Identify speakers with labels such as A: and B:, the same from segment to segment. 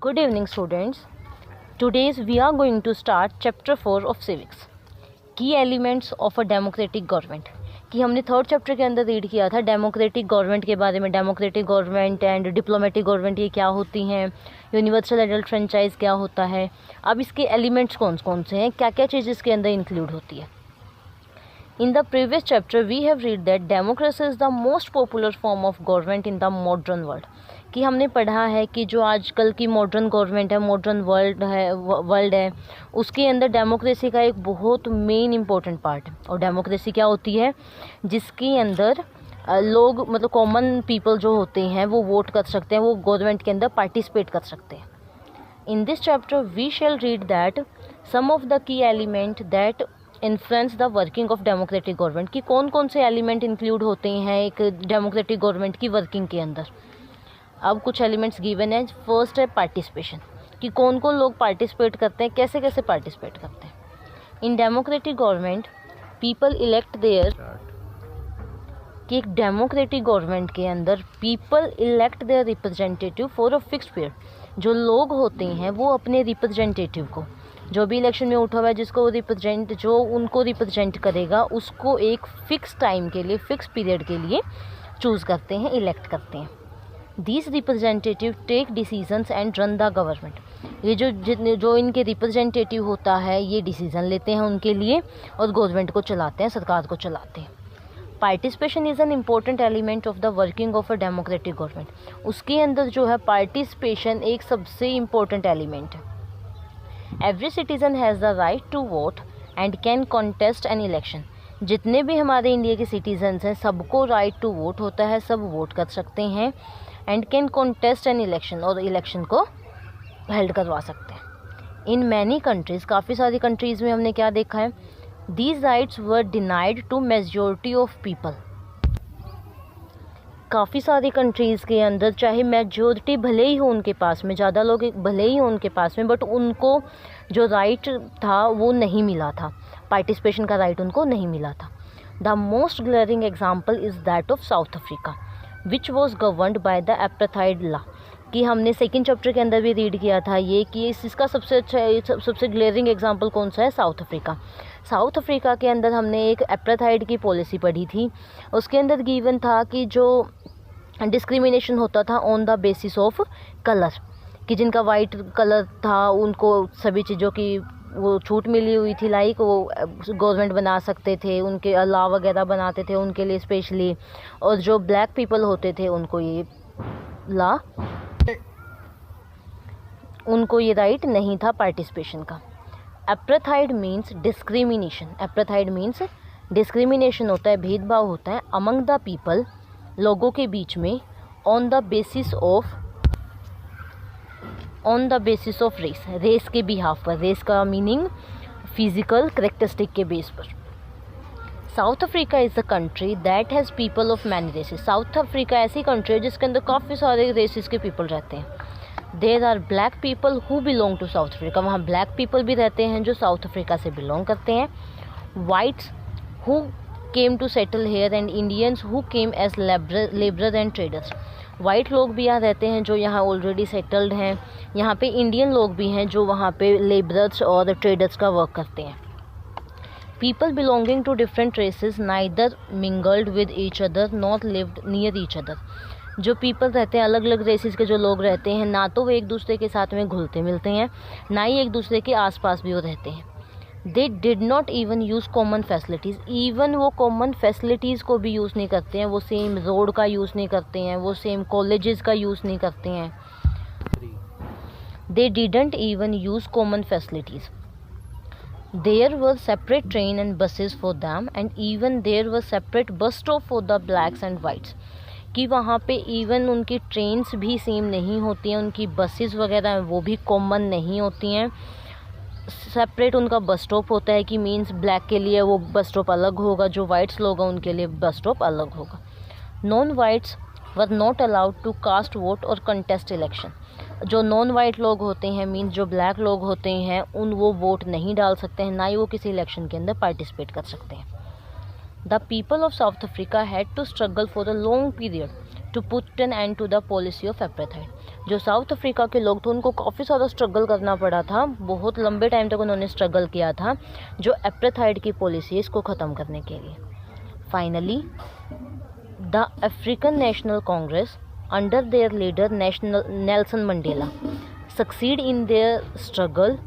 A: Good evening, students. Today we are going to start chapter 4 of civics. Key elements of a democratic government. कि हमने third chapter के अंदर read किया था democratic government के बारे में. Democratic government and diplomatic government ये क्या होती हैं, यूनिवर्सल एडल्ट फ्रेंचाइज क्या होता है. अब इसके एलिमेंट्स कौन कौन से हैं, क्या क्या चीज़ इसके अंदर इंक्लूड होती है. In the previous chapter we have read that democracy is the most popular form of government in the modern world. कि हमने पढ़ा है कि जो आजकल की मॉडर्न गवर्नमेंट है, मॉडर्न वर्ल्ड है उसके अंदर डेमोक्रेसी का एक बहुत मेन इंपॉर्टेंट पार्ट है. और डेमोक्रेसी क्या होती है, जिसके अंदर लोग मतलब कॉमन पीपल जो होते हैं वो वोट कर सकते हैं, वो गवर्नमेंट के अंदर पार्टिसिपेट कर सकते हैं. In this chapter we shall read that some of the key element that influence the working of democratic government. कि कौन कौन से एलिमेंट इंक्लूड होते हैं एक डेमोक्रेटिक गवर्नमेंट की वर्किंग के अंदर. अब कुछ एलिमेंट्स गिवन है. फर्स्ट है पार्टिसिपेशन, कि कौन कौन लोग पार्टिसिपेट करते हैं, कैसे कैसे पार्टिसिपेट करते हैं. In democratic government people elect their, कि एक डेमोक्रेटिक गवर्नमेंट के अंदर people elect their representative for a fixed period. जो लोग होते हैं वो अपने रिप्रेजेंटेटिव को, जो भी इलेक्शन में उठा हुआ है जिसको जो उनको रिप्रेजेंट करेगा उसको एक फ़िक्स टाइम के लिए, फ़िक्स पीरियड के लिए चूज़ करते हैं, इलेक्ट करते हैं. These representative take decisions and run the government. ये जो इनके रिप्रेजेंटेटिव होता है ये डिसीज़न लेते हैं उनके लिए और गवर्नमेंट को चलाते हैं, सरकार को चलाते हैं. Participation is an important element of the working of a democratic government. उसके अंदर जो है पार्टिसिपेशन एक सबसे इम्पोर्टेंट एलिमेंट है. Every citizen has the right to vote and can contest an election. जितने भी हमारे इंडिया के सिटीजन्स हैं सबको राइट टू वोट होता है, सब वोट कर सकते हैं. And can contest an election, और इलेक्शन को हेल्ड करवा सकते हैं. इन मैनी कंट्रीज़, काफ़ी सारी कंट्रीज़ में हमने क्या देखा है, these rights were denied to majority of people. काफ़ी सारी कंट्रीज़ के अंदर चाहे मेजॉरिटी भले ही हो उनके पास में, ज़्यादा लोग भले ही हो उनके पास में, बट उनको जो राइट था वो नहीं मिला था, पार्टिसिपेशन का राइट उनको नहीं मिला था. The most glaring example is that of South Africa which was governed by the apartheid law. कि हमने सेकेंड चैप्टर के अंदर भी रीड किया था ये, कि इसका सबसे ग्लेयरिंग एग्जाम्पल कौन सा है, साउथ अफ्रीका. साउथ अफ्रीका के अंदर हमने एक एपार्थाइड की पॉलिसी पढ़ी थी. उसके अंदर गिवन था कि जो डिस्क्रिमिनेशन होता था on the basis of colour, कि जिनका वाइट कलर था उनको सभी चीज़ों की वो छूट मिली हुई थी, लाइक वो गवर्नमेंट बना सकते थे, उनके लॉ वगैरह बनाते थे उनके लिए स्पेशली. और जो ब्लैक पीपल होते थे उनको ये राइट नहीं था पार्टिसिपेशन का. Apartheid means discrimination. Apartheid means discrimination होता है, भेदभाव होता है अमंग द पीपल, लोगों के बीच में, on the basis of race, race के बिहाफ पर. रेस का मीनिंग फिजिकल करेक्टरिस्टिक के बेस पर. South Africa is the country that has people of many races. South Africa ऐसी कंट्री है जिसके अंदर काफ़ी सारे रेसेस के पीपल रहते हैं. There are black people who belong to South Africa. वहाँ ब्लैक पीपल भी रहते हैं जो साउथ अफ्रीका से बिलोंग करते हैं. Whites who came to settle here and Indians who came as labourer and traders. White लोग भी यहाँ रहते हैं जो यहाँ ऑलरेडी सेटल्ड हैं. यहाँ पे इंडियन लोग भी हैं जो वहाँ पे लेबरर्स और ट्रेडर्स का वर्क करते हैं. People belonging to different races neither mingled with each other not lived near each other. जो पीपल रहते हैं, अलग अलग रेसेस के जो लोग रहते हैं, ना तो वो एक दूसरे के साथ में घुलते मिलते हैं, ना ही एक दूसरे के आसपास भी वो रहते हैं. They did not even use common facilities. Even वो कॉमन फैसिलिटीज़ को भी यूज़ नहीं करते हैं. वो सेम रोड का यूज़ नहीं करते हैं, वो सेम कॉलेजेस का यूज़ नहीं करते हैं. They didn't even use common facilities. There were separate train and buses for them and even there were separate bus stop for the blacks and whites. कि वहाँ पे इवन उनकी ट्रेन्स भी same नहीं होती हैं, उनकी बसेस वगैरह हैं वो भी कॉमन नहीं होती हैं. सेपरेट उनका बस स्टॉप होता है, कि मीन्स ब्लैक के लिए वो बस स्टॉप अलग होगा, जो वाइट्स लोग हैं उनके लिए बस स्टॉप अलग होगा. Non whites were not allowed to cast vote और कंटेस्ट इलेक्शन. जो नॉन वाइट लोग होते हैं, मीन्स जो ब्लैक लोग होते हैं, वो वोट नहीं डाल सकते हैं, ना ही वो किसी इलेक्शन के अंदर पार्टिसिपेट कर सकते हैं. The people of South Africa had to struggle for a long period to put an end to the policy of apartheid. जो साउथ अफ्रीका के लोग थे उनको काफ़ी ज़्यादा स्ट्रगल करना पड़ा था, बहुत लंबे टाइम तक उन्होंने स्ट्रगल किया था जो एपरेथाइड की पॉलिसी है इसको ख़त्म करने के लिए। Finally the African national Congress under their leader Nelson Mandela succeed in their struggle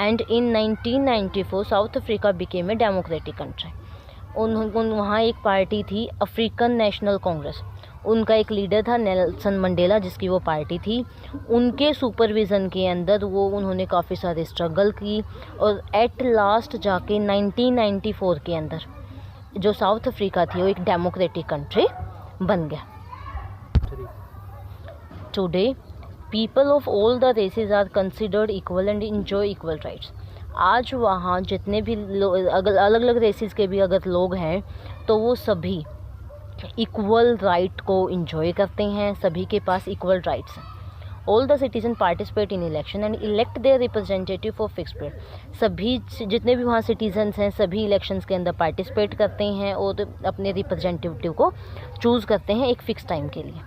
A: and in 1994 south Africa became a democratic country. वहाँ एक पार्टी थी अफ्रीकन नेशनल कांग्रेस, उनका एक लीडर था नेल्सन मंडेला जिसकी वो पार्टी थी। उनके सुपरविज़न के अंदर उन्होंने काफ़ी सारे स्ट्रगल की और एट लास्ट जाके 1994 के अंदर जो साउथ अफ्रीका थी वो एक डेमोक्रेटिक कंट्री बन गया। Today people of all the races are considered equal and enjoy equal rights. आज वहाँ जितने भी अलग अलग रेसेस के भी अगर लोग हैं तो वो सभी इक्वल राइट को इंजॉय करते हैं, सभी के पास इक्वल राइट्स हैं। All the citizen participate in election and elect their representative for fix period. सभी जितने भी वहाँ सिटीजन्स हैं सभी इलेक्शंस के अंदर पार्टिसिपेट करते हैं और अपने रिप्रेजेंटेटिव को चूज़ करते हैं एक फ़िक्स टाइम के लिए।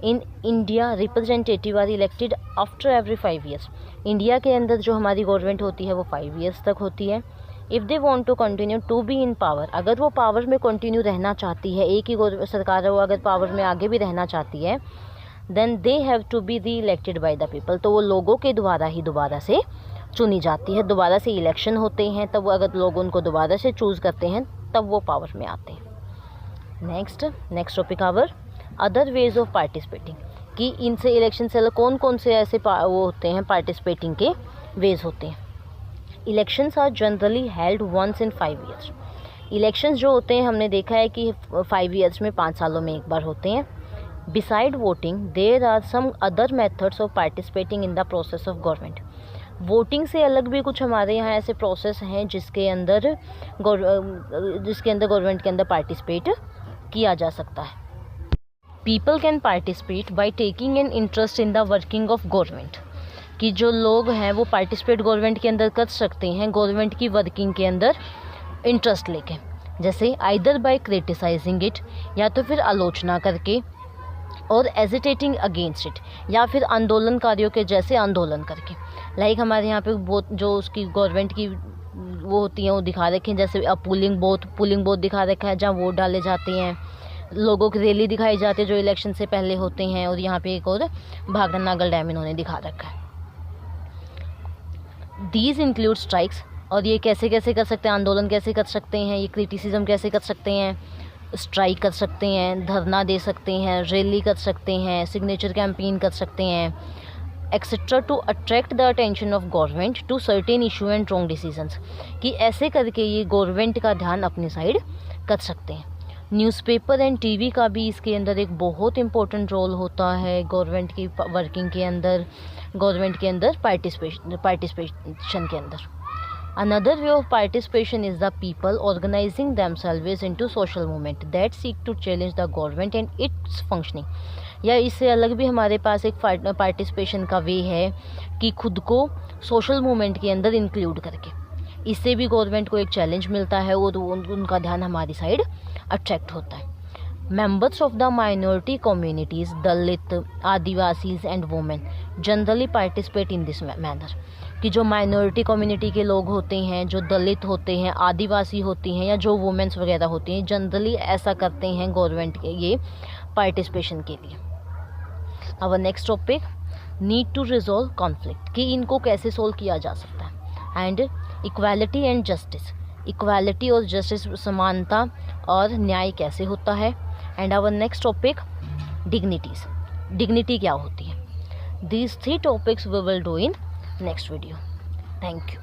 A: In India representative are elected after every 5 years. India के अंदर जो हमारी गवर्नमेंट होती है वो 5 ईयर्स तक होती है। If they want to continue to be in power, अगर वो पावर में कंटिन्यू रहना चाहती है, एक ही सरकार वो अगर पावर में आगे भी रहना चाहती है, then they have to be re elected by the people. तो वो लोगों के द्वारा ही दोबारा से चुनी जाती है, दोबारा से इलेक्शन होते हैं, तब अगर लोग उनको दोबारा से चूज़ करते हैं तब वो पावर में आते हैं। Next topic our other ways of participating, कि इनसे इलेक्शन से कौन कौन से ऐसे वो होते हैं पार्टिसिपेटिंग के वेज होते हैं। Elections are generally held once in 5 years. Elections जो होते हैं हमने देखा है कि 5 ईयर्स में 5 सालों में एक बार होते हैं। Beside voting there are some other methods of participating in the process of government. Voting से अलग भी कुछ हमारे यहाँ ऐसे प्रोसेस हैं जिसके अंदर गवर्नमेंट के अंदर पार्टिसिपेट किया जा सकता है। People can participate by taking an interest in the working of government, कि जो लोग हैं वो पार्टिसिपेट गवर्नमेंट के अंदर कर सकते हैं, गवर्नमेंट की वर्किंग के अंदर इंटरेस्ट लेके, जैसे आइदर बाय क्रिटिसाइजिंग इट, या तो फिर आलोचना करके, और एजिटेटिंग अगेंस्ट इट, या फिर आंदोलनकारियों के जैसे आंदोलन करके। लाइक हमारे यहाँ पे बहुत जो उसकी गवर्नमेंट की वो होती हैं वो दिखा रखे हैं, जैसे पुलिंग बूथ दिखा रखा है जहाँ वोट डाले जाते हैं, लोगों की रैली दिखाई जाती है जो इलेक्शन से पहले होते हैं, और यहाँ पे एक और भागन नागल डैम इन्होंने दिखा रखा है। दीज इंक्लूड स्ट्राइक्स, और ये कैसे कैसे कर सकते हैं, आंदोलन कैसे कर सकते हैं, ये क्रिटिसिज्म कैसे कर सकते हैं, स्ट्राइक कर सकते हैं, धरना दे सकते हैं, रैली कर सकते हैं, सिग्नेचर कैंपेन कर सकते हैं, etcetera, to attract the attention of government to certain issue and wrong decisions, कि ऐसे करके ये गवर्नमेंट का ध्यान अपनी साइड कर सकते हैं। न्यूज़पेपर एंड टीवी का भी इसके अंदर एक बहुत इंपॉर्टेंट रोल होता है गवर्नमेंट की वर्किंग के अंदर, गवर्नमेंट के अंदर पार्टिसिपेशन के अंदर। Another way of participation is the people organizing themselves into social movement that seek to challenge the government and its functioning। या इससे अलग भी हमारे पास एक पार्टिसिपेशन का वे है कि खुद को सोशल मूवमेंट के अंदर इंक्लूड करके, इससे भी गवर्नमेंट को एक चैलेंज मिलता है और उनका ध्यान हमारी साइड अट्रैक्ट होता है। Members of the minority communities, Dalit, Adivasis and women generally participate in this manner, कि जो माइनॉरिटी कम्युनिटी के लोग होते हैं, जो दलित होते हैं, आदिवासी होती हैं, या जो वुमेंस वगैरह होती हैं, जनरली ऐसा करते हैं गवर्नमेंट के ये पार्टिसिपेशन के लिए। अब next topic, need to resolve conflict, कि इनको कैसे सोल्व किया जा सकता है। And equality and justice, equality और जस्टिस, समानता और न्याय कैसे होता है। And our next topic, dignities, dignity क्या होती है। These 3 topics we will do in next video. Thank you.